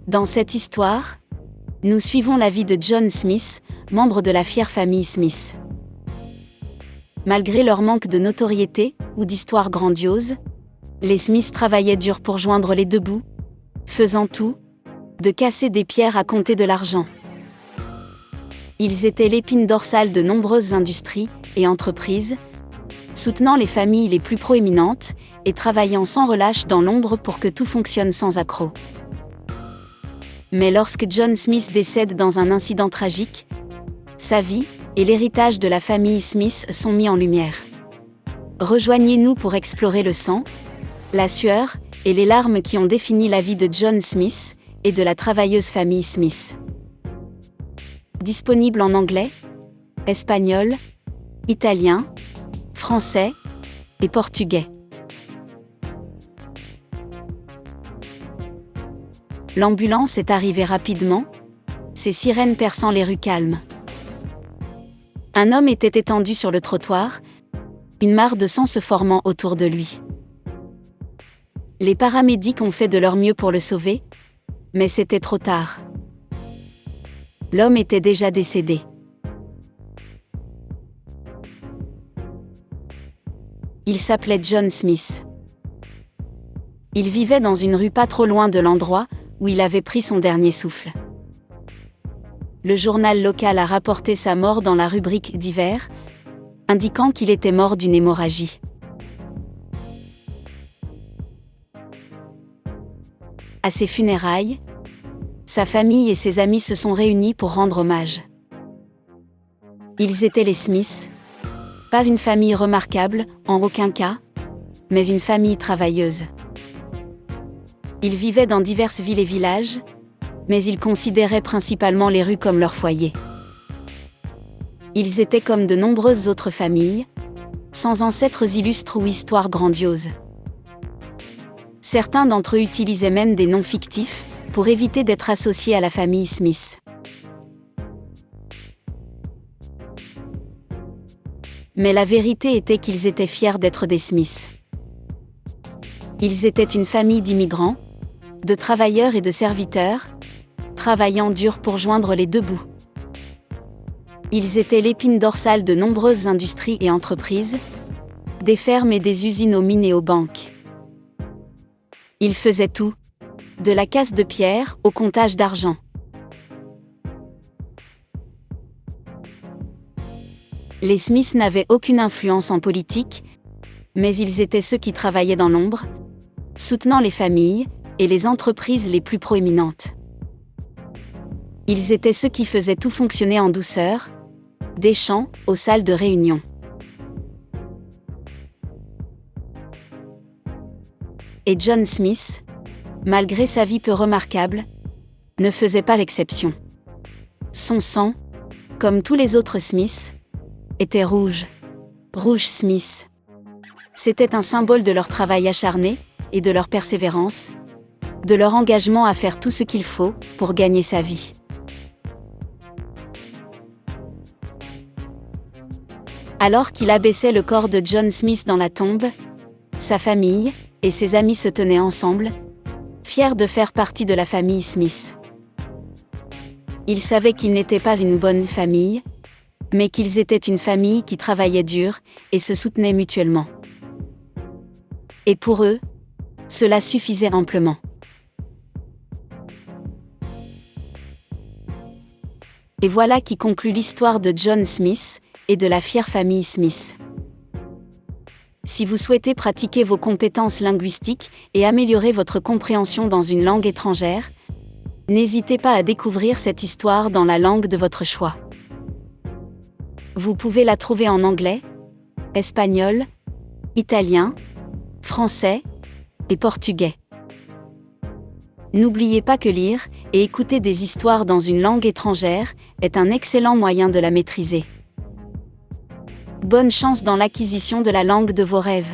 Dans cette histoire, nous suivons la vie de John Smith, membre de la fière famille Smith. Malgré leur manque de notoriété ou d'histoire grandiose, les Smith travaillaient dur pour joindre les deux bouts, faisant tout, de casser des pierres à compter de l'argent. Ils étaient l'épine dorsale de nombreuses industries et entreprises, soutenant les familles les plus proéminentes et travaillant sans relâche dans l'ombre pour que tout fonctionne sans accroc. Mais lorsque John Smith décède dans un incident tragique, sa vie et l'héritage de la famille Smith sont mis en lumière. Rejoignez-nous pour explorer le sang, la sueur et les larmes qui ont défini la vie de John Smith et de la travailleuse famille Smith. Disponible en anglais, espagnol, italien, français et portugais. L'ambulance est arrivée rapidement, ses sirènes perçant les rues calmes. Un homme était étendu sur le trottoir, une mare de sang se formant autour de lui. Les paramédics ont fait de leur mieux pour le sauver, mais c'était trop tard. L'homme était déjà décédé. Il s'appelait John Smith. Il vivait dans une rue pas trop loin de l'endroit où il avait pris son dernier souffle. Le journal local a rapporté sa mort dans la rubrique divers, indiquant qu'il était mort d'une hémorragie. À ses funérailles, sa famille et ses amis se sont réunis pour rendre hommage. Ils étaient les Smith, pas une famille remarquable, en aucun cas, mais une famille travailleuse. Ils vivaient dans diverses villes et villages, mais ils considéraient principalement les rues comme leur foyer. Ils étaient comme de nombreuses autres familles, sans ancêtres illustres ou histoires grandioses. Certains d'entre eux utilisaient même des noms fictifs pour éviter d'être associés à la famille Smith. Mais la vérité était qu'ils étaient fiers d'être des Smith. Ils étaient une famille d'immigrants, de travailleurs et de serviteurs, travaillant dur pour joindre les deux bouts. Ils étaient l'épine dorsale de nombreuses industries et entreprises, des fermes et des usines aux mines et aux banques. Ils faisaient tout, de la casse de pierre au comptage d'argent. Les Smiths n'avaient aucune influence en politique, mais ils étaient ceux qui travaillaient dans l'ombre, soutenant les familles et les entreprises les plus proéminentes. Ils étaient ceux qui faisaient tout fonctionner en douceur, des champs aux salles de réunion. Et John Smith, malgré sa vie peu remarquable, ne faisait pas l'exception. Son sang, comme tous les autres Smiths, était rouge. Rouge Smith. C'était un symbole de leur travail acharné et de leur persévérance, de leur engagement à faire tout ce qu'il faut pour gagner sa vie. Alors qu'il abaissait le corps de John Smith dans la tombe, sa famille et ses amis se tenaient ensemble, fiers de faire partie de la famille Smith. Ils savaient qu'ils n'étaient pas une bonne famille, mais qu'ils étaient une famille qui travaillait dur et se soutenait mutuellement. Et pour eux, cela suffisait amplement. Et voilà qui conclut l'histoire de John Smith et de la fière famille Smith. Si vous souhaitez pratiquer vos compétences linguistiques et améliorer votre compréhension dans une langue étrangère, n'hésitez pas à découvrir cette histoire dans la langue de votre choix. Vous pouvez la trouver en anglais, espagnol, italien, français et portugais. N'oubliez pas que lire et écouter des histoires dans une langue étrangère est un excellent moyen de la maîtriser. Bonne chance dans l'acquisition de la langue de vos rêves.